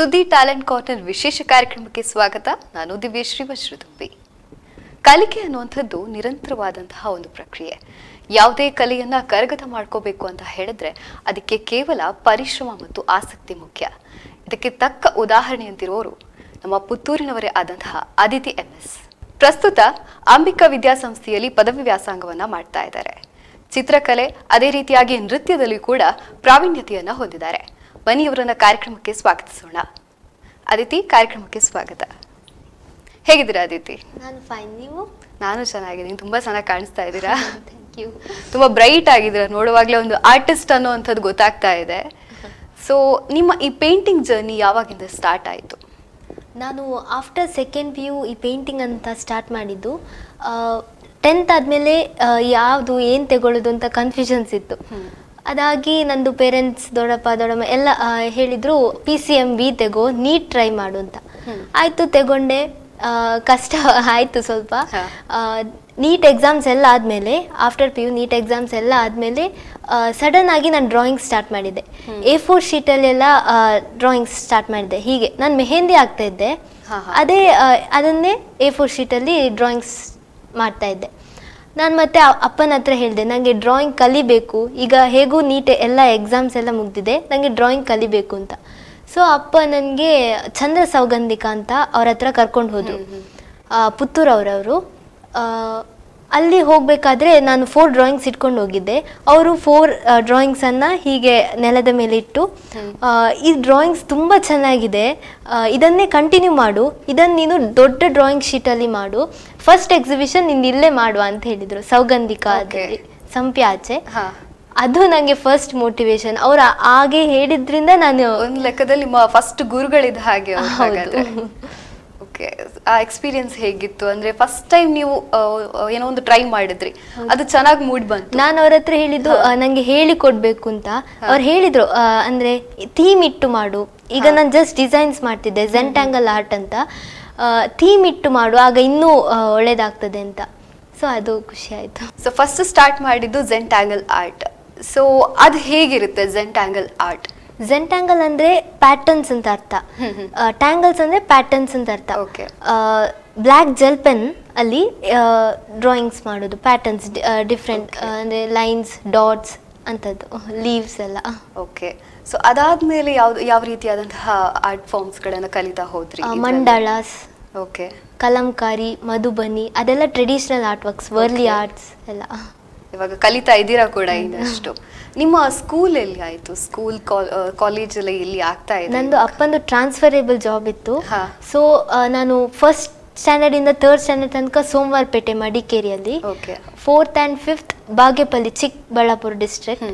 ಸುದ್ದಿ talent corner ವಿಶೇಷ ಕಾರ್ಯಕ್ರಮಕ್ಕೆ ಸ್ವಾಗತ. ನಾನು ದಿವ್ಯಶ್ರೀ ವಜ್ರದುಂಬಿ. ಕಲಿಕೆ ಅನ್ನುವಂಥದ್ದು ನಿರಂತರವಾದಂತಹ ಒಂದು ಪ್ರಕ್ರಿಯೆ. ಯಾವುದೇ ಕಲೆಯನ್ನ ಕರಗತ ಮಾಡ್ಕೋಬೇಕು ಅಂತ ಹೇಳಿದ್ರೆ ಅದಕ್ಕೆ ಕೇವಲ ಪರಿಶ್ರಮ ಮತ್ತು ಆಸಕ್ತಿ ಮುಖ್ಯ. ಇದಕ್ಕೆ ತಕ್ಕ ಉದಾಹರಣೆಯಂತಿರೋರು ನಮ್ಮ ಪುತ್ತೂರಿನವರೇ ಆದಂತಹ ಅದಿತಿ MS. ಪ್ರಸ್ತುತ ಅಂಬಿಕಾ ವಿದ್ಯಾಸಂಸ್ಥೆಯಲ್ಲಿ ಪದವಿ ವ್ಯಾಸಂಗವನ್ನ ಮಾಡ್ತಾ ಇದ್ದಾರೆ. ಚಿತ್ರಕಲೆ ಅದೇ ರೀತಿಯಾಗಿ ನೃತ್ಯದಲ್ಲಿ ಕೂಡ ಪ್ರಾವೀಣ್ಯತೆಯನ್ನ ಹೊಂದಿದ್ದಾರೆ. ಬನ್ನಿ ಇವರನ್ನ ಕಾರ್ಯಕ್ರಮಕ್ಕೆ ಸ್ವಾಗತಿಸೋಣ. ಅದಿತಿ, ಕಾರ್ಯಕ್ರಮಕ್ಕೆ ಸ್ವಾಗತ. ಹೇಗಿದ್ದೀರಾ ಅದಿತಿ? ನಾನು ಫೈನ್, ನೀವು? ನಾನು ಚೆನ್ನಾಗಿದ್ದೀನಿ, ತುಂಬಾ ಚೆನ್ನಾಗಿ ಕಾಣಿಸ್ತಾ ಇದ್ದೀರಾ. ತುಂಬಾ ಬ್ರೈಟ್ ಆಗಿದ್ದೀರಾ, ನೋಡುವಾಗಲೇ ಒಂದು ಆರ್ಟಿಸ್ಟ್ ಅನ್ನೋವಂಥದ್ದು ಗೊತ್ತಾಗ್ತಾ ಇದೆ. ಸೊ ನಿಮ್ಮ ಈ ಪೇಂಟಿಂಗ್ ಜರ್ನಿ ಯಾವಾಗಿಂದ ಸ್ಟಾರ್ಟ್ ಆಯಿತು? ನಾನು ಆಫ್ಟರ್ ಸೆಕೆಂಡ್ PU ಈ ಪೇಂಟಿಂಗ್ ಅಂತ ಸ್ಟಾರ್ಟ್ ಮಾಡಿದ್ದು. 10th ಆದಮೇಲೆ ಯಾವುದು ಏನು ತಗೊಳ್ಳೋದು ಅಂತ ಕನ್ಫ್ಯೂಷನ್ಸ್ ಇತ್ತು. ಅದಾಗಿ ನಂದು ಪೇರೆಂಟ್ಸ್, ದೊಡ್ಡಪ್ಪ ದೊಡ್ಡಮ್ಮ ಎಲ್ಲ ಹೇಳಿದರು PCMB ತೆಗೋ, ನೀಟ್ ಟ್ರೈ ಮಾಡು ಅಂತ. ಆಯಿತು, ತಗೊಂಡೆ. ಕಷ್ಟ ಆಯಿತು ಸ್ವಲ್ಪ. ನೀಟ್ ಎಕ್ಸಾಮ್ಸ್ ಎಲ್ಲ ಆದಮೇಲೆ, ಆಫ್ಟರ್ PU ನೀಟ್ ಎಕ್ಸಾಮ್ಸ್ ಎಲ್ಲ ಆದಮೇಲೆ ಸಡನ್ ಆಗಿ ನಾನು ಡ್ರಾಯಿಂಗ್ ಸ್ಟಾರ್ಟ್ ಮಾಡಿದ್ದೆ. A4 ಶೀಟಲ್ಲೆಲ್ಲ ಡ್ರಾಯಿಂಗ್ಸ್ ಸ್ಟಾರ್ಟ್ ಮಾಡಿದ್ದೆ. ಹೀಗೆ ನಾನು ಮೆಹಂದಿ ಆಗ್ತಾ ಇದ್ದೆ, ಅದನ್ನೇ A4 ಶೀಟಲ್ಲಿ ಡ್ರಾಯಿಂಗ್ಸ್ ಮಾಡ್ತಾ ಇದ್ದೆ. ನಾನು ಮತ್ತೆ ಅಪ್ಪನ ಹತ್ರ ಹೇಳಿದೆ, ನನಗೆ ಡ್ರಾಯಿಂಗ್ ಕಲಿಬೇಕು, ಈಗ ಹೇಗೂ ನೀಟ್ ಎಲ್ಲ ಎಕ್ಸಾಮ್ಸ್ ಎಲ್ಲ ಮುಗ್ದಿದೆ, ನನಗೆ ಡ್ರಾಯಿಂಗ್ ಕಲಿಬೇಕು ಅಂತ. ಸೊ ಅಪ್ಪ ನನಗೆ ಚಂದ್ರ ಸೌಗಂಧಿಕ ಅಂತ ಅವ್ರ ಹತ್ರ ಕರ್ಕೊಂಡು ಹೋದರು, ಪುತ್ತೂರವರು. ಅಲ್ಲಿ ಹೋಗಬೇಕಾದ್ರೆ ನಾನು 4 ಡ್ರಾಯಿಂಗ್ಸ್ ಇಟ್ಕೊಂಡು ಹೋಗಿದ್ದೆ. ಅವರು 4 ಡ್ರಾಯಿಂಗ್ಸನ್ನು ಹೀಗೆ ನೆಲದ ಮೇಲೆ ಇಟ್ಟು, ಈ ಡ್ರಾಯಿಂಗ್ಸ್ ತುಂಬ ಚೆನ್ನಾಗಿದೆ, ಇದನ್ನೇ ಕಂಟಿನ್ಯೂ ಮಾಡು, ಇದನ್ನು ನೀನು ದೊಡ್ಡ ಡ್ರಾಯಿಂಗ್ ಶೀಟಲ್ಲಿ ಮಾಡು, ಫಸ್ಟ್ ಎಕ್ಸಿಬಿಷನ್ ನಿಂದು ಇಲ್ಲೇ ಮಾಡುವ ಅಂತ ಹೇಳಿದರು. ಸೌಗಂಧಿಕ ಸಂಪಿ ಆಚೆ. ಅದು ನನಗೆ ಫಸ್ಟ್ ಮೋಟಿವೇಶನ್. ಅವ್ರು ಹಾಗೆ ಹೇಳಿದ್ರಿಂದ ನಾನು ಒಂದು ಲೆಕ್ಕದಲ್ಲಿ ನಿಮ್ಮ ಫಸ್ಟ್ ಗುರುಗಳಿದ್ದ ಹಾಗೆ. ಓಕೆ, ಆ ಎಕ್ಸ್ಪೀರಿಯನ್ಸ್ ಹೇಗಿತ್ತು? ಅಂದ್ರೆ ಫಸ್ಟ್ ಟೈಮ್ ನೀವು ಏನೋ ಒಂದು ಟ್ರೈ ಮಾಡಿದ್ರಿ, ಅದು ಚೆನ್ನಾಗಿ ಮೂಡ್ ಬಂತು. ನಾನು ಅವ್ರ ಹತ್ರ ಹೇಳಿದ್ದು ನಂಗೆ ಹೇಳಿ ಕೊಡ್ಬೇಕು ಅಂತ. ಅವ್ರು ಹೇಳಿದ್ರು ಅಂದ್ರೆ ಥೀಮ್ ಇಟ್ಟು ಮಾಡು. ಈಗ ನಾನು ಜಸ್ಟ್ ಡಿಸೈನ್ಸ್ ಮಾಡ್ತಿದ್ದೆ, ಝೆಂಟ್ಯಾಂಗಲ್ ಆರ್ಟ್ ಅಂತ. ಥೀಮ್ ಇಟ್ಟು ಮಾಡು, ಆಗ ಇನ್ನೂ ಒಳ್ಳೇದಾಗ್ತದೆ ಅಂತ. ಸೊ ಅದು ಖುಷಿ ಆಯ್ತು. ಸೊ ಫಸ್ಟ್ ಸ್ಟಾರ್ಟ್ ಮಾಡಿದ್ದು ಝೆಂಟ್ಯಾಂಗಲ್ ಆರ್ಟ್. ಸೊ ಅದು ಹೇಗಿರುತ್ತೆ ಝೆಂಟ್ಯಾಂಗಲ್ ಆರ್ಟ್? ಝೆಂಟ್ಯಾಂಗಲ್ ಅಂದ್ರೆ ಪ್ಯಾಟರ್ನ್ಸ್ ಅಂತ ಅರ್ಥ, ಟ್ಯಾಂಗಲ್ಸ್ ಅಂದ್ರೆ ಪ್ಯಾಟರ್ನ್ಸ್ ಅಂತ ಅರ್ಥ. ಬ್ಲ್ಯಾಕ್ ಜೆಲ್ ಪೆನ್ ಅಲ್ಲಿ ಡ್ರಾಯಿಂಗ್ಸ್ ಮಾಡೋದು, ಪ್ಯಾಟರ್ನ್ಸ್ ಡಿಫ್ರೆಂಟ್, ಅಂದ್ರೆ ಲೈನ್ಸ್, ಡಾಟ್ಸ್ ಅಂತದ್ದು, ಲೀವ್ಸ್ ಎಲ್ಲ. ಓಕೆ, ಸೊ ಅದಾದ್ಮೇಲೆ ಯಾವ ರೀತಿಯಾದಂತಹ ಆರ್ಟ್ ಫಾರ್ಮ್ಸ್ ಗಳನ್ನ ಕಲಿತಾ ಹೋದ್ರಿ? ಮಂಡಾಳಾಸ್, ಓಕೆ, ಕಲಂಕಾರಿ, ಮಧುಬನಿ, ಅದೆಲ್ಲ traditional art works, Warli arts ಎಲ್ಲ ಇವಾಗ ಕಲಿತಾ ಇದ್ದೀರಾ ಕೂಡ ಇನ್ನಷ್ಟು. ನಿಮ್ಮ ಸ್ಕೂಲ್ ಎಲ್ಲಿ ಆಯ್ತು? ಸ್ಕೂಲ್ ಕಾಲೇಜ್ ಎಲ್ಲ ಇಲ್ಲಿ ಆಗ್ತಾ ಇದೆ? ನಂದು ಅಪ್ಪಂದು ಟ್ರಾನ್ಸ್ಫರೇಬಲ್ ಜಾಬ್ ಇತ್ತು. ಸೊ ನಾನು ಫಸ್ಟ್ ಸ್ಟ್ಯಾಂಡರ್ಡ್ ಇಂದ 3rd ಸ್ಟ್ಯಾಂಡರ್ಡ್ ತನಕ ಸೋಮವಾರಪೇಟೆ ಮಡಿಕೇರಿಯಲ್ಲಿ, 4th and 5th Bagepalli, Chikkaballapur district,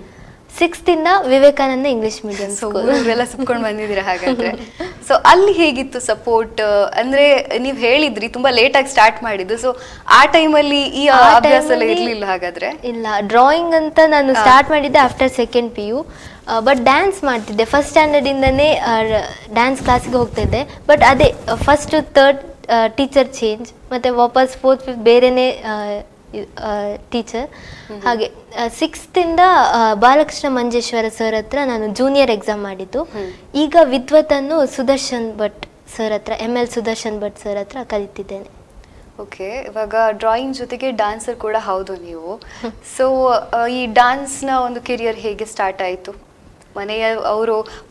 6th ಇಂದ ವಿವೇಕಾನಂದ ಇಂಗ್ಲಿಷ್ ಮೀಡಿಯಂ ಸ್ಕೂಲ್. ಎಲ್ಲ ಸುತ್ಕೊಂಡು ಬಂದಿದ್ದೀರಾ ಹಾಗಾದ್ರೆ. ಸೊ ಅಲ್ಲಿ ಹೇಗಿತ್ತು ಸಪೋರ್ಟ್? ಅಂದ್ರೆ ನೀವ್ ಹೇಳಿದ್ರಿ ತುಂಬಾ ಲೇಟ್ ಆಗಿ ಸ್ಟಾರ್ಟ್ ಮಾಡಿದ್ದು, ಸೊ ಆ ಟೈಮಲ್ಲಿ ಈ ಅಭ್ಯಾಸ ಎಲ್ಲ ಇರ್ಲಿಲ್ಲ ಹಾಗಾದ್ರೆ? ಇಲ್ಲ, ಡ್ರಾಯಿಂಗ್ ಅಂತ ನಾನು ಸ್ಟಾರ್ಟ್ ಮಾಡಿದ್ದೆ after second PU. But dance ಮಾಡ್ತಿದ್ದೆ, ಫಸ್ಟ್ ಸ್ಟ್ಯಾಂಡರ್ಡ್ ಇಂದನೇ ಡ್ಯಾನ್ಸ್ ಕ್ಲಾಸಿಗೆ ಹೋಗ್ತಿದ್ದೆ. ಬಟ್ ಅದೇ ಫಸ್ಟ್ 3rd ಟೀಚರ್ ಚೇಂಜ್, ಮತ್ತೆ ವಾಪಸ್ 4th 5th ಬೇರೆನೇ ಟೀಚರ್. ಹಾಗೆ 6th ಇಂದ ಬಾಲಕೃಷ್ಣ ಮಂಜೇಶ್ವರ ಸರ್ ಹತ್ರ ನಾನು ಜೂನಿಯರ್ ಎಕ್ಸಾಮ್ ಮಾಡಿದ್ದು. ಈಗ ವಿದ್ವತ್ತನ್ನು ಸುದರ್ಶನ್ ಭಟ್ ಸರ್ ಹತ್ರ, ML ಸುದರ್ಶನ್ ಭಟ್ ಸರ್ ಹತ್ರ ಕಲಿತಿದ್ದೇನೆ. ಓಕೆ, ಇವಾಗ ಡ್ರಾಯಿಂಗ್ ಜೊತೆಗೆ ಡ್ಯಾನ್ಸರ್ ಕೂಡ ಹೌದು ನೀವು. ಸೊ ಈ ಡ್ಯಾನ್ಸ್ನ ಒಂದು ಕೆರಿಯರ್ ಹೇಗೆ ಸ್ಟಾರ್ಟ್ ಆಯಿತು?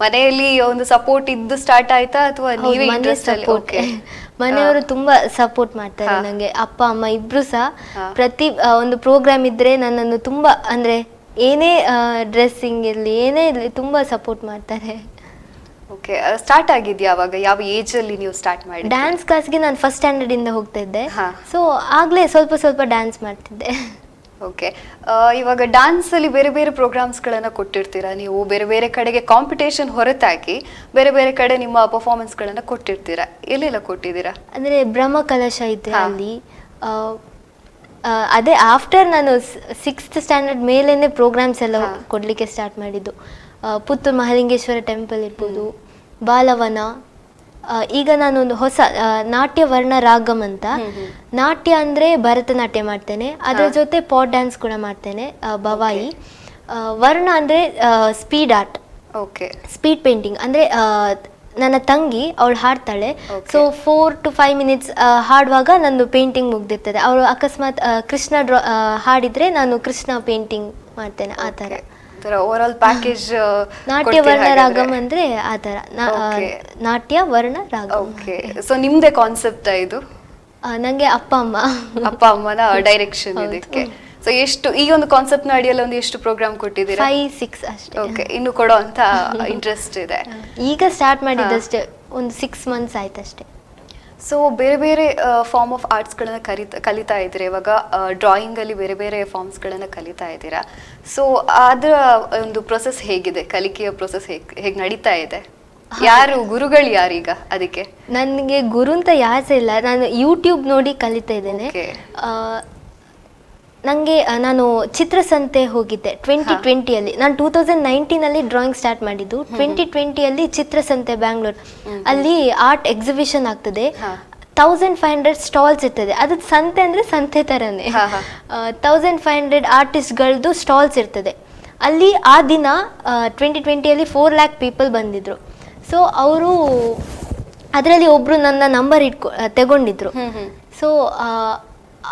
ಮನೆಯಲ್ಲಿ ಒಂದು ಸಪೋರ್ಟ್ ಇದ್ದು ಸ್ಟಾರ್ಟ್ ಆಯ್ತಾ ಅಥವಾ ನೀವೇ ಇಂಟ್ರೆಸ್ಟ್ ಅಲ್ಲಿ? ಓಕೆ, ಮನೆಯವರು ತುಂಬಾ ಸಪೋರ್ಟ್ ಮಾಡ್ತಾರೆ ನನಗೆ. ಅಪ್ಪ ಅಮ್ಮ ಇಬ್ರು ಸಹ ಪ್ರತಿ ಒಂದು ಪ್ರೋಗ್ರಾಮ್ ಇದ್ರೆ ನನ್ನನ್ನು ತುಂಬಾ, ಅಂದ್ರೆ ಏನೇ ಡ್ರೆಸ್ಸಿಂಗ್ ಇರಲಿ, ಏನೇ ಇರಲಿ, ತುಂಬಾ ಸಪೋರ್ಟ್ ಮಾಡ್ತಾರೆ. ಓಕೆ, ಸ್ಟಾರ್ಟ್ ಆಗಿದ್ಯಾ ಅವಾಗ? ಯಾವ ಏಜ್ ಅಲ್ಲಿ ನೀವು ಸ್ಟಾರ್ಟ್ ಮಾಡಿ? ಡ್ಯಾನ್ಸ್ ಕ್ಲಾಸ್ಗೆ ನಾನು ಫಸ್ಟ್ ಸ್ಟ್ಯಾಂಡರ್ಡ್ ಇಂದ ಹೋಗ್ತಾ ಇದ್ದೆ. ಸೊ ಆಗ್ಲೇ ಸ್ವಲ್ಪ ಸ್ವಲ್ಪ ಡ್ಯಾನ್ಸ್ ಮಾಡ್ತಿದ್ದೆ. ಓಕೆ, ಇವಾಗ ಡ್ಯಾನ್ಸ್ ಅಲ್ಲಿ ಬೇರೆ ಬೇರೆ ಪ್ರೋಗ್ರಾಮ್ಸ್ ಗಳನ್ನ ಕೊಟ್ಟಿರ್ತೀರಾ ನೀವು, ಬೇರೆ ಬೇರೆ ಕಡೆಗೆ ಕಾಂಪಿಟೇಷನ್ ಹೊರತಾಗಿ ಬೇರೆ ಬೇರೆ ಕಡೆ ನಿಮ್ಮ ಪರ್ಫಾರ್ಮೆನ್ಸ್ ಗಳನ್ನ ಕೊಟ್ಟಿರ್ತೀರಾ. ಎಲ್ಲೆಲ್ಲ ಕೊಟ್ಟಿದ್ದೀರಾ? ಅಂದ್ರೆ ಬ್ರಹ್ಮ ಕಲಶ ಇದೆ ಅಲ್ಲಿ. ಅದೇ ಆಫ್ಟರ್ ನಾನು 6th ಸ್ಟ್ಯಾಂಡರ್ಡ್ ಮೇಲೇನೆ ಪ್ರೋಗ್ರಾಮ್ಸ್ ಎಲ್ಲ ಕೊಡ್ಲಿಕ್ಕೆ ಸ್ಟಾರ್ಟ್ ಮಾಡಿದ್ದು. ಪುತ್ತೂರು ಮಹಾಲಿಂಗೇಶ್ವರ ಟೆಂಪಲ್ ಇರ್ಬೋದು, ಬಾಲವನ. ಈಗ ನಾನು ಒಂದು ಹೊಸ ನಾಟ್ಯ ವರ್ಣ ರಾಗಮ್ ಅಂತ, ನಾಟ್ಯ ಅಂದ್ರೆ ಭರತನಾಟ್ಯ ಮಾಡ್ತೇನೆ, ಅದರ ಜೊತೆ ಪಾಟ್ ಡ್ಯಾನ್ಸ್ ಕೂಡ ಮಾಡ್ತೇನೆ, ಭವಾಯಿ. ವರ್ಣ ಅಂದ್ರೆ ಸ್ಪೀಡ್ ಆರ್ಟ್, ಸ್ಪೀಡ್ ಪೇಂಟಿಂಗ್, ಅಂದ್ರೆ ನನ್ನ ತಂಗಿ ಅವಳು ಹಾಡ್ತಾಳೆ. ಸೊ 4 to 5 minutes ಹಾಡುವಾಗ ನಂದು ಪೇಂಟಿಂಗ್ ಮುಗ್ದಿರ್ತದೆ. ಅವಳು ಅಕಸ್ಮಾತ್ ಕೃಷ್ಣ ಹಾಡಿದ್ರೆ ನಾನು ಕೃಷ್ಣ ಪೇಂಟಿಂಗ್ ಮಾಡ್ತೇನೆ. ಆ ಥರ ಓವರ್ ಆಲ್ ಪ್ಯಾಕೇಜ್. ನಾಟ್ಯ ವರ್ಣ ರಾಗಮ್ ಅಂದ್ರೆ ಆ ಥರ ನಾಟ್ಯ ವರ್ಣ ರಾಗಮ್. ಓಕೆ, ಸೊ ನಿಮ್ದೇ ಕಾನ್ಸೆಪ್ಟ್ ಇದು? ನಂಗೆ ಅಪ್ಪ ಅಮ್ಮನ ಡೈರೆಕ್ಷನ್ ಇದಕ್ಕೆ. ಸೊ ಎಷ್ಟು ಈ ಒಂದು ಕಾನ್ಸೆಪ್ಟ್ ನ ಅಡಿಯಲ್ಲಿ ಒಂದು ಎಷ್ಟು ಪ್ರೋಗ್ರಾಮ್ ಕೊಟ್ಟಿದ್ದೀರಾ? 5-6 ಅಷ್ಟೇ. ಓಕೆ, ಇನ್ನು ಕೊಡೋ ಅಂತ ಇಂಟ್ರೆಸ್ಟ್ ಇದೆ? ಈಗ ಸ್ಟಾರ್ಟ್ ಮಾಡಿದ್ದಷ್ಟೇ, ಒಂದು 6 months ಆಯ್ತಷ್ಟೇ. ಸೊ ಬೇರೆ ಬೇರೆ ಫಾರ್ಮ್ ಆಫ್ ಆರ್ಟ್ಸ್ಗಳನ್ನ ಕಲಿತಾ ಇದ್ದೀರಾ ಇವಾಗ. ಡ್ರಾಯಿಂಗ್ ಅಲ್ಲಿ ಬೇರೆ ಬೇರೆ ಫಾರ್ಮ್ಸ್ಗಳನ್ನ ಕಲಿತಾ ಇದ್ದೀರಾ. ಸೊ ಅದರ ಒಂದು ಪ್ರೊಸೆಸ್ ಹೇಗಿದೆ? ಕಲಿಕೆಯ ಪ್ರೊಸೆಸ್ ಹೇಗೆ ನಡೀತಾ ಇದೆ? ಯಾರು ಗುರುಗಳು ಯಾರೀಗ ಅದಕ್ಕೆ? ನನಗೆ ಗುರು ಅಂತ ಯಾರು ಇಲ್ಲ, ನಾನು ಯೂಟ್ಯೂಬ್ ನೋಡಿ ಕಲಿತಾ ಇದ್ದೇನೆ. ನಾನು ಚಿತ್ರಸಂತೆ ಹೋಗಿದ್ದೆ 2020 ನಾನು 2019 ಡ್ರಾಯಿಂಗ್ ಸ್ಟಾರ್ಟ್ ಮಾಡಿದ್ದು. 2020 ಚಿತ್ರಸಂತೆ ಬ್ಯಾಂಗ್ಳೂರ್ ಅಲ್ಲಿ ಆರ್ಟ್ ಎಕ್ಸಿಬಿಷನ್ ಆಗ್ತದೆ. 1500 ಸ್ಟಾಲ್ಸ್ ಇರ್ತದೆ. ಅದು ಸಂತೆ ಅಂದ್ರೆ ಸಂತೆ ತರನೇ. 1500 ಆರ್ಟಿಸ್ಟ್ಗಳದ್ದು ಸ್ಟಾಲ್ಸ್ ಇರ್ತದೆ ಅಲ್ಲಿ. ಆ ದಿನ 2020 4 lakh ಪೀಪಲ್ ಬಂದಿದ್ರು. ಸೊ ಅವರು ಅದರಲ್ಲಿ ಒಬ್ರು ನನ್ನ ನಂಬರ್ ತಗೊಂಡಿದ್ರು. ಸೊ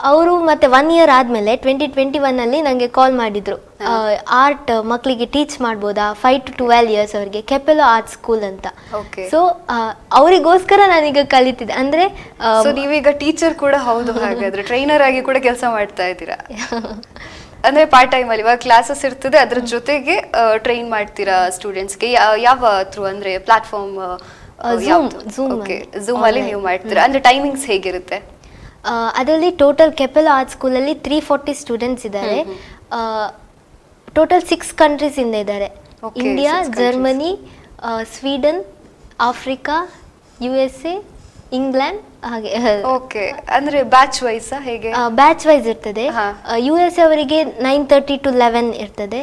ಅವರು ಮತ್ತೆ 1 year ಆದಮೇಲೆ 2021 ನನಗೆ ಕಾಲ್ ಮಾಡಿದ್ರು, ಆರ್ಟ್ ಮಕ್ಕಳಿಗೆ ಟೀಚ್ ಮಾಡ್ಬೋದಾ 5 to 12 years ಅವರಿಗೆ, ಕೆಪೆಲೋ ಆರ್ಟ್ ಸ್ಕೂಲ್ ಅಂತ. ಸೊ ಅವರಿಗೋಸ್ಕರ ನಾನೀಗ ಕಲಿತಿದ್ದೆ. ಅಂದ್ರೆ ನೀವೀಗ ಟೀಚರ್ ಕೂಡ ಹೌದು, ಹಾಗಾದ್ರೆ ಟ್ರೈನರ್ ಆಗಿ ಕೂಡ ಕೆಲಸ ಮಾಡ್ತಾ ಇದ್ದೀರಾ? ಅಂದ್ರೆ ಪಾರ್ಟ್ ಟೈಮ್ ಅಲ್ಲಿ ಇವಾಗ ಕ್ಲಾಸಸ್ ಇರ್ತದೆ, ಅದ್ರ ಜೊತೆಗೆ ಟ್ರೈನ್ ಮಾಡ್ತೀರಾ ಸ್ಟೂಡೆಂಟ್ಸ್ಗೆ? ಯಾವ ಥ್ರೂ ಅಂದ್ರೆ ಪ್ಲಾಟ್ಫಾರ್ಮ್? ಝೂಮ್ ಅಲ್ಲಿ ನೀವು ಮಾಡ್ತೀರಾ? ಅಂದ್ರೆ ಟೈಮಿಂಗ್ಸ್ ಹೇಗಿರುತ್ತೆ? ಅದರಲ್ಲಿ ಟೋಟಲ್ ಕೆಪೆಲೋ ಆರ್ಟ್ ಸ್ಕೂಲಲ್ಲಿ 340 ಸ್ಟೂಡೆಂಟ್ಸ್ ಇದ್ದಾರೆ. ಟೋಟಲ್ 6 countries ಇಂದ ಇದ್ದಾರೆ. India, Germany, Sweden, Africa, USA, England, ಹಾಗೆ. ಓಕೆ, ಅಂದ್ರೆ ಬ್ಯಾಚ್ ವೈಸ್ ಹೇಗೆ? ಬ್ಯಾಚ್ ವೈಸ್ ಇರ್ತದೆ. USA ಅವರಿಗೆ 9:30 to 11 ಇರ್ತದೆ,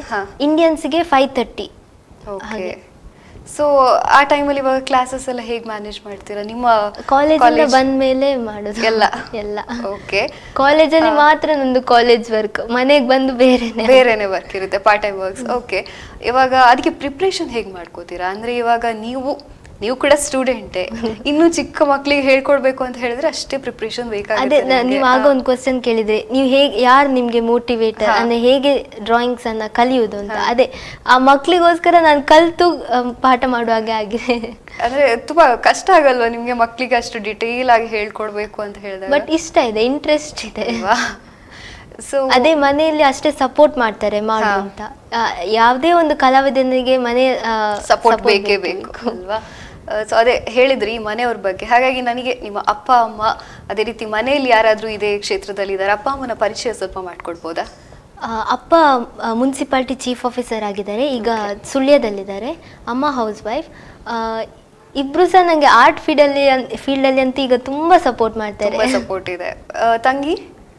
ಇಂಡಿಯನ್ಸ್ಗೆ 5:30 ಹಾಗೆ. ಸೊ ಆ ಟೈಮಲ್ಲಿ ಇವಾಗ ಕ್ಲಾಸಸ್ ಎಲ್ಲ ಹೇಗೆ ಮ್ಯಾನೇಜ್ ಮಾಡ್ತೀರಾ? ನಿಮ್ಮ ಕಾಲೇಜಿಂದ ಬಂದ ಮೇಲೆ ಮಾಡೋದು ಎಲ್ಲ. ಓಕೆ, ಕಾಲೇಜಲ್ಲಿ ಮಾತ್ರ ನಂದು ಕಾಲೇಜ್ ವರ್ಕ್, ಮನೆಗೆ ಬಂದು ಬೇರೆನೆ ವರ್ಕ್ ಇರುತ್ತೆ, ಪಾರ್ಟ್ ಟೈಮ್ ವರ್ಕ್ಸ್. ಓಕೆ, ಇವಾಗ ಅದಕ್ಕೆ ಪ್ರಿಪ್ರೇಷನ್ ಹೇಗೆ ಮಾಡ್ಕೋತೀರಾ? ಅಂದ್ರೆ ಇವಾಗ ನೀವು ಕೂಡ ಸ್ಟೂಡೆಂಟೇ, ಇನ್ನು ಚಿಕ್ಕ ಮಕ್ಕಳಿಗೆ ಹೇಳ್ಕೊಡ್ಬೇಕು ಅಂತ ಹೇಳಿದ್ರೆ ಅಷ್ಟೇ ಪ್ರಿಪ್ರೇಷನ್ ಬೇಕಾಗುತ್ತೆ. ಅದೇ ನೀವು ಆಗ ಒಂದು ಕ್ವಶನ್ ಕೇಳಿದ್ರೆ, ನೀವು ಹೇಗೆ, ಯಾರು ನಿಮ್ಗೆ ಮೋಟಿವೇಟರ್ ಅಂದ್ರೆ ಹೇಗೆ ಡ್ರಾಯಿಂಗ್ಸ್ ಅನ್ನ ಕಲಿಯುವುದು ಅಂತ. ಅದೇ ಆ ಮಕ್ಳಿಗೋಸ್ಕರ ನಾನು ಕಲ್ತು ಪಾಠ ಮಾಡುವಾಗ ಆಗಿದೆ. ಅಂದ್ರೆ ತುಂಬಾ ಕಷ್ಟ ಆಗಲ್ವಾ ನಿಮ್ಗೆ ಮಕ್ಳಿಗೆ ಅಷ್ಟು ಡಿಟೇಲ್ ಆಗಿ ಹೇಳ್ಕೊಡ್ಬೇಕು ಅಂತ ಹೇಳಿದಾಗ? ಬಟ್ ಇಷ್ಟ ಇದೆ, ಇಂಟ್ರೆಸ್ಟ್ ಇದೆ. ಸೊ ಅದೇ ಮನೆಯಲ್ಲಿ ಅಷ್ಟೇ ಸಪೋರ್ಟ್ ಮಾಡ್ತಾರೆ ಮಾಡುವಂತ. ಯಾವುದೇ ಒಂದು ಕಲಾವಿದನಿಗೆ ಮನೆ ಸಪೋರ್ಟ್ ಬೇಕೇ ಬೇಕು ಅಲ್ವಾ? ಸೊ ಅದೇ ಹೇಳಿದ್ರಿ ಮನೆಯವ್ರ ಬಗ್ಗೆ, ಹಾಗಾಗಿ ನನಗೆ ನಿಮ್ಮ ಅಪ್ಪ ಅಮ್ಮ, ಅದೇ ರೀತಿ ಮನೆಯಲ್ಲಿ ಯಾರಾದ್ರೂ ಇದೇ ಕ್ಷೇತ್ರದಲ್ಲಿ ಇದ್ದಾರೆ, ಅಪ್ಪ ಅಮ್ಮನ ಪರಿಚಯ ಸ್ವಲ್ಪ ಮಾಡ್ಕೊಡ್ಬೋದಾ? ಅಪ್ಪ ಮುನ್ಸಿಪಾಲಿಟಿ ಚೀಫ್ ಆಫೀಸರ್ ಆಗಿದ್ದಾರೆ, ಈಗ ಸುಳ್ಯದಲ್ಲಿದ್ದಾರೆ. ಅಮ್ಮ ಹೌಸ್ ವೈಫ್. ಇಬ್ರು ಸಹ ನಂಗೆ ಆರ್ಟ್ ಫೀಲ್ಡಲ್ಲಿ ಅಂತ ಈಗ ತುಂಬಾ ಸಪೋರ್ಟ್ ಮಾಡ್ತಾರೆ. ಸಪೋರ್ಟ್ ಇದೆ.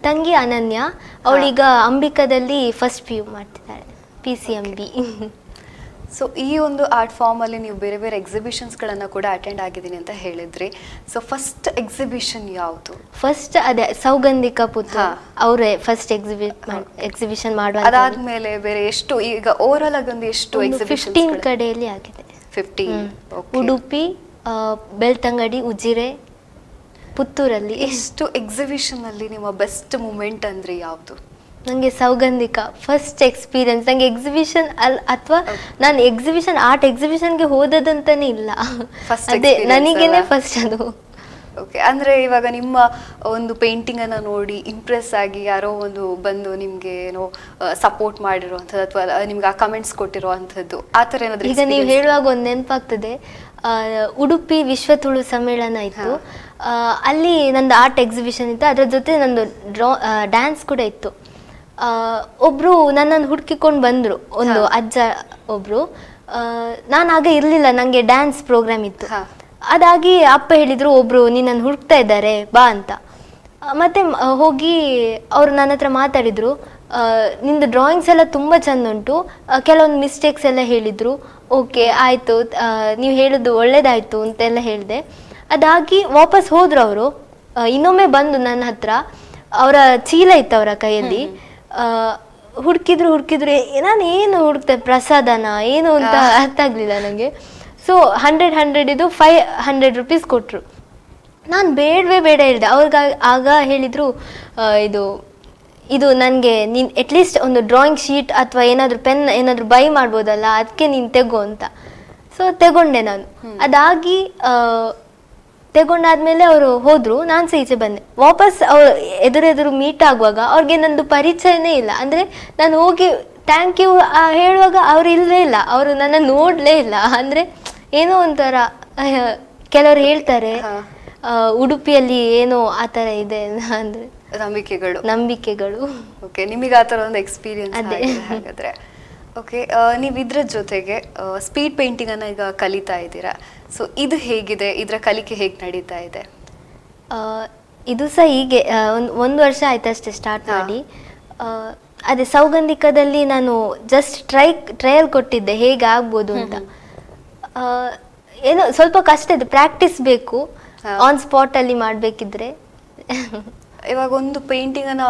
ತಂಗಿ ಅನನ್ಯ, ಅವಳೀಗ ಅಂಬಿಕಾದಲ್ಲಿ ಫಸ್ಟ್ PU ಮಾಡ್ತಿದ್ದಾಳೆ, PCMB. ಸೊ ಈ ಒಂದು ಆರ್ಟ್ ಫಾರ್ಮ್ ಅಲ್ಲಿ ನೀವು ಬೇರೆ ಬೇರೆ ಎಕ್ಸಿಬಿಷನ್ಸ್ಗಳನ್ನು ಕೂಡ ಅಟೆಂಡ್ ಆಗಿದ್ದೀನಿ ಅಂತ ಹೇಳಿದ್ರಿ. ಸೊ ಫಸ್ಟ್ ಎಕ್ಸಿಬಿಷನ್ ಯಾವುದು? ಫಸ್ಟ್ ಅದೇ ಸೌಗಂಧಿಕ ಪುತ್ರ ಅವರೇ ಫಸ್ಟ್ ಎಕ್ಸಿಬಿಷನ್ ಮಾಡುವ. ಅದಾದ್ಮೇಲೆ ಬೇರೆ ಎಷ್ಟು ಈಗ ಓವರ್ ಆಲ್ ಆಗಿ ಒಂದು ಎಷ್ಟು ಎಕ್ಸಿಬಿಷನ್? 15 ಕಡೆಯಲ್ಲಿ ಆಗಿದೆ. 15. ಉಡುಪಿ, ಬೆಳ್ತಂಗಡಿ, ಉಜಿರೆ, ಪುತ್ತೂರಲ್ಲಿ. ಎಷ್ಟು ಎಕ್ಸಿಬಿಷನ್ ಅಲ್ಲಿ ನಿಮ್ಮ ಬೆಸ್ಟ್ ಮೂಮೆಂಟ್ ಅಂದ್ರೆ ಯಾವುದು? ನನಗೆ ಸೌಗಂಧಿಕ ಫಸ್ಟ್ ಎಕ್ಸ್ಪೀರಿಯನ್ಸ್. ನನಗೆ ಎಕ್ಸಿಬಿಷನ್ ಅಥವಾ ನಾನು ಆರ್ಟ್ ಎಕ್ಸಿಬಿಷನ್ಗೆ ಹೋದದಂತಾನೆ ಇಲ್ಲ, ಅದೇ ನನಗೇನೆ ಫಸ್ಟ್ ಅದು. ಓಕೆ, ಅಂದ್ರೆ ಇವಾಗ ನಿಮ್ಮ ಒಂದು ಪೇಂಟಿಂಗ್ ಅನ್ನ ನೋಡಿ ಇಂಪ್ರೆಸ್ ಆಗಿ ಯಾರೋ ಒಂದು ಬಂದು ನಿಮ್ಗೆ ಏನೋ ಸಪೋರ್ಟ್ ಮಾಡಿರುವಂಥದ್ದು ಅಥವಾ ನಿಮ್ಗೆ ಆ ಕಮೆಂಟ್ಸ್ ಕೊಟ್ಟಿರುವಂಥದ್ದು ಆ ಥರ ಏನಾದ್ರು? ಈಗ ನೀವು ಹೇಳುವಾಗ ಒಂದು ನೆನಪಾಗ್ತದೆ, ಉಡುಪಿ ವಿಶ್ವ ತುಳು ಸಮ್ಮೇಳನ ಇತ್ತು, ಅಲ್ಲಿ ನಂದು ಆರ್ಟ್ ಎಕ್ಸಿಬಿಷನ್ ಇತ್ತು, ಅದರ ಜೊತೆ ನಂದು ಡ್ಯಾನ್ಸ್ ಕೂಡ ಇತ್ತು. ಒಬ್ರು ನನ್ನನ್ನು ಹುಡುಕಿಕೊಂಡು ಬಂದ್ರು, ಒಂದು ಅಜ್ಜ ಒಬ್ರು. ನಾನು ಆಗ ಇರ್ಲಿಲ್ಲ, ನಂಗೆ ಡ್ಯಾನ್ಸ್ ಪ್ರೋಗ್ರಾಮ್ ಇತ್ತು. ಅದಾಗಿ ಅಪ್ಪ ಹೇಳಿದ್ರು, ಒಬ್ರು ನಿನ್ನನ್ನು ಹುಡುಕ್ತಾ ಇದ್ದಾರೆ ಬಾ ಅಂತ. ಮತ್ತೆ ಹೋಗಿ ಅವರು ನನ್ನ ಹತ್ರ ಮಾತಾಡಿದ್ರು, ನಿಂದು ಡ್ರಾಯಿಂಗ್ಸ್ ಎಲ್ಲ ತುಂಬ ಚೆಂದ ಉಂಟು, ಕೆಲವೊಂದು ಮಿಸ್ಟೇಕ್ಸ್ ಎಲ್ಲ ಹೇಳಿದ್ರು. ಓಕೆ ಆಯಿತು, ನೀವು ಹೇಳಿದ್ದು ಒಳ್ಳೇದಾಯಿತು ಅಂತೆಲ್ಲ ಹೇಳಿದೆ. ಅದಾಗಿ ವಾಪಸ್ ಹೋದ್ರು ಅವರು. ಇನ್ನೊಮ್ಮೆ ಬಂದು ನನ್ನ ಹತ್ರ, ಅವರ ಚೀಲ ಇತ್ತು ಅವರ ಕೈಯಲ್ಲಿ. ಹುಡುಕಿದ್ರು ನಾನು ಏನು ಹುಡುಕ್ತೆ, ಪ್ರಸಾದನ ಏನು ಅಂತ ಅರ್ಥ ಆಗಲಿಲ್ಲ ನನಗೆ. ಸೊ 100 ಇದು 500 rupees ಕೊಟ್ಟರು. ನಾನು ಬೇಡ ಹೇಳಿದೆ. ಅವ್ರಿಗೆ ಆಗ ಹೇಳಿದರು, ಇದು ನನಗೆ ನೀನು ಅಟ್ಲೀಸ್ಟ್ ಒಂದು ಡ್ರಾಯಿಂಗ್ ಶೀಟ್ ಅಥವಾ ಏನಾದರೂ ಪೆನ್ ಏನಾದರೂ ಬೈ ಮಾಡ್ಬೋದಲ್ಲ, ಅದಕ್ಕೆ ನೀನು ತೆಗೋ ಅಂತ. ಸೊ ತೆಗೊಂಡೆ ನಾನು. ಅದಾಗಿ ತೆಗೊಂಡಾದ್ಮೇಲೆ ಅವರು ಹೋದರು, ನಾನು ಸಹ ಈಚೆ ಬಂದೆ. ವಾಪಸ್ ಅವ್ರು ಎದುರೆದುರು ಮೀಟ್ ಆಗುವಾಗ ಅವ್ರಿಗೆ ನಂದು ಪರಿಚಯನೇ ಇಲ್ಲ. ಅಂದರೆ ನಾನು ಹೋಗಿ ಥ್ಯಾಂಕ್ ಯು ಹೇಳುವಾಗ ಅವ್ರು ಇಲ್ಲವೇ ಇಲ್ಲ, ಅವರು ನನ್ನ ನೋಡಲೇ ಇಲ್ಲ. ಅಂದರೆ ಏನೋ ಒಂಥರ ಕೆಲವರು ಹೇಳ್ತಾರೆ ಉಡುಪಿಯಲ್ಲಿ ಏನೋ ಆ ಥರ ಇದೆ ಅಂದರೆ ನಂಬಿಕೆಗಳು. ಓಕೆ, ನಿಮಗೆ ಆ ಥರ ಒಂದು ಎಕ್ಸ್ಪೀರಿಯನ್ಸ್ ಹಾಗಾದ್ರೆ. ಓಕೆ, ನೀವು ಇದ್ರ ಜೊತೆಗೆ ಸ್ಪೀಡ್ ಪೇಂಟಿಂಗನ್ನು ಈಗ ಕಲಿತಾ ಇದ್ದೀರಾ. ಸೊ ಇದು ಹೇಗಿದೆ, ಇದರ ಕಲಿಕೆ ಹೇಗೆ ನಡೀತಾ ಇದೆ? ಇದು ಸಹ ಹೀಗೆ ಒಂದು ವರ್ಷ ಆಯ್ತಷ್ಟೇ ಸ್ಟಾರ್ಟ್ ಮಾಡಿ. ಅದೇ ಸೌಗಂಧಿಕದಲ್ಲಿ ನಾನು ಜಸ್ಟ್ ಟ್ರಯಲ್ ಕೊಟ್ಟಿದ್ದೆ ಹೇಗೆ ಆಗ್ಬೋದು ಅಂತ. ಏನೋ ಸ್ವಲ್ಪ ಕಷ್ಟ ಇದೆ, ಪ್ರಾಕ್ಟೀಸ್ ಬೇಕು ಆನ್ ಸ್ಪಾಟ್ ಅಲ್ಲಿ ಮಾಡಬೇಕಿದ್ರೆ. ಇವಾಗ ಒಂದು ಪೇಂಟಿಂಗ್ ಅನ್ನ